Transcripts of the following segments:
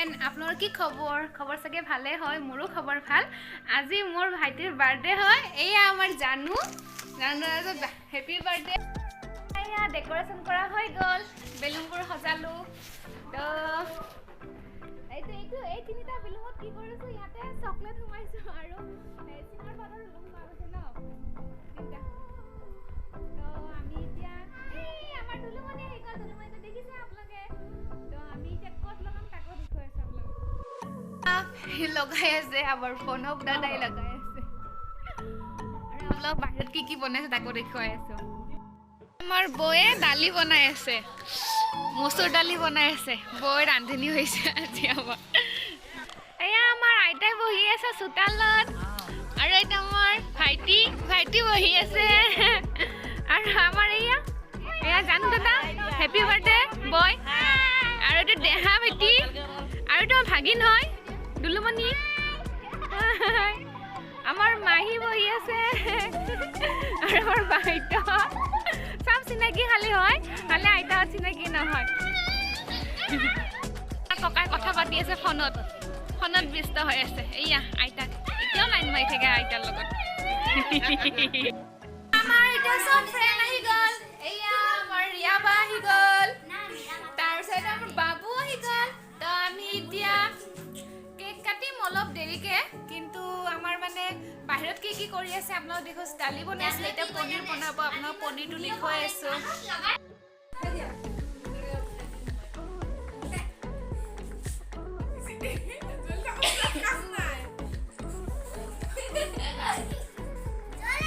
Friend আপোনালোকৰ কি খবৰ খবৰ চাগে ভালে হয় মোৰো খবৰ ভাল আজি মোৰ ভাইটিৰ বাৰ্থডে হয় এয়া আমাৰ জানু হেপি বাৰ্থডে এয়া ডেকোৰেশন কৰা হৈ গল বেলুনবোৰ সজালো তো এই তিনিটা বেলুনত কি কৰিছো ইয়াতে চকলেট ঘুমাইছো আৰু চিনাৰ পাতৰ লুম আছে ন তিনিটা তো আমি এতিয়া এই আমাৰ দুলুমনি হৈ গল দুলুমনি দেখিছে আপোনালোকে তো আমি এতিয়া ক'ত লগাম তাকো দেখুৱাই আছো আপোনালোকক লগাই আছে আমাৰ ফোনক দাদাই লগাই আছে আৰু অলপ বাহিৰত কি বনাইছে তাকো দেখুৱাই আছো আমাৰ বয়ে দালি বনাই আছে মসুৰ দালি বনাই আছে বই ৰান্ধনি হৈছে আজি আমাৰ এয়া আমাৰ আইতাই বহি আছে চোতালত আৰু এটা আমাৰ ভাইটি বহি আছে আৰু আমাৰ এয়া জানো দাদা হেপি বাৰ্থডে বয় আৰু এটা দেহা ভাইটি আৰু এটা ভাগিন হয় দুলুমনি আমাৰ মাহী বহি আছে আৰু আমাৰ বাইতা সব চিনাকি খালি হয় খালি আইতা চিনাকি নহয় ককাই কথা পাতি আছে ফোনত ব্যস্ত হৈ আছে এয়া আইতা এতিয়াও লাইন মাৰি থাকে আইতাৰ লগত আমাৰ এটা সব ফ্ৰেন্ড আহি গল এয়া আমাৰ ৰিয়াবা আহি গল তাৰপিছত আমাৰ বাবু আহি গল তো আমি এতিয়া কেক কাটিম অলপ দেৰিকে কিন্তু আমাৰ মানে বাহিৰত কি কৰি আছে আপোনালোক দেখো দালি বনাইছে এতিয়া পনীৰ বনাব আপোনালোক পনীৰটো দেখুৱাই আছো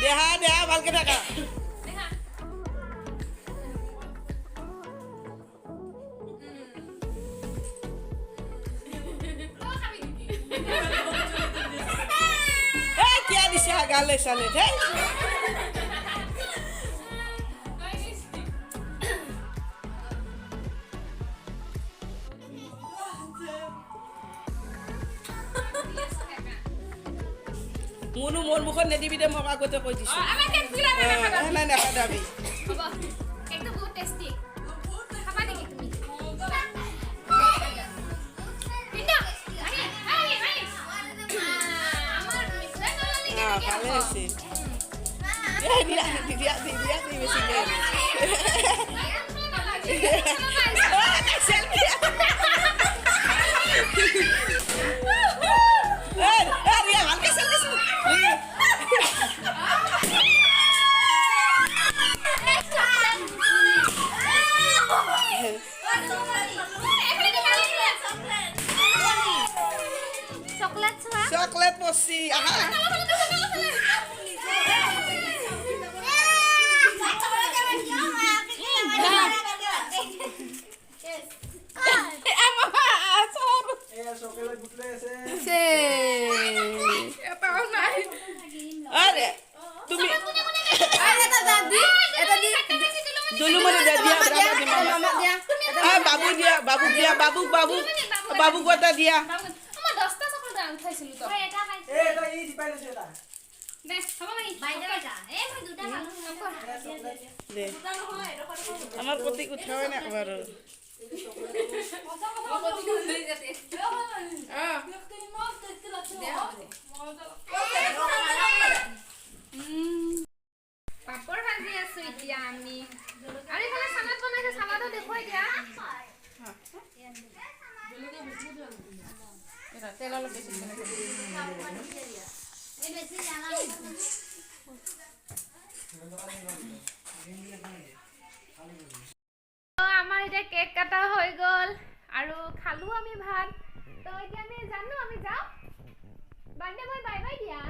দেহা ভালকে থাকা क्या दिशा गाले साले थे মুনু মোর মুখ নেদিবি দে মোক আগতে কই দিছো আমাকে পিলা না না খাদাবি বাবা একদম বহুত টেস্টি খাবা নেকি তুমি পিতা আই আমার মিস্টার নালি না ভালো আছে দিয়া বেশি নে সেলফি রিয়া ভালকে selfie Coklat posi. Aha. Dulu mana dia berapa di mama dia? Babu gua tadi dia. আমার 10টা চকলেট দাম খাইছিল তো এটা খাইছিল এটা এই দিপাইলে সেটা দে খাবা নাই বাইরে বেটা এ মই দুটা খালু দে আমার প্রতি উঠাও না একবার পাপড় ভাজি আছো এতিয়া আমি আরে খালি সালাদ বানাইছে সালাদও দেখুৱাই দিয়া তেল অলপ বেশি আমাৰ এতিয়া কেক কাটা হৈ গল আৰু খালো আমি ভাত তো এতিয়া আমি জানো আমি যাও বাৰ্থডে বয় বাই বাই দিয়া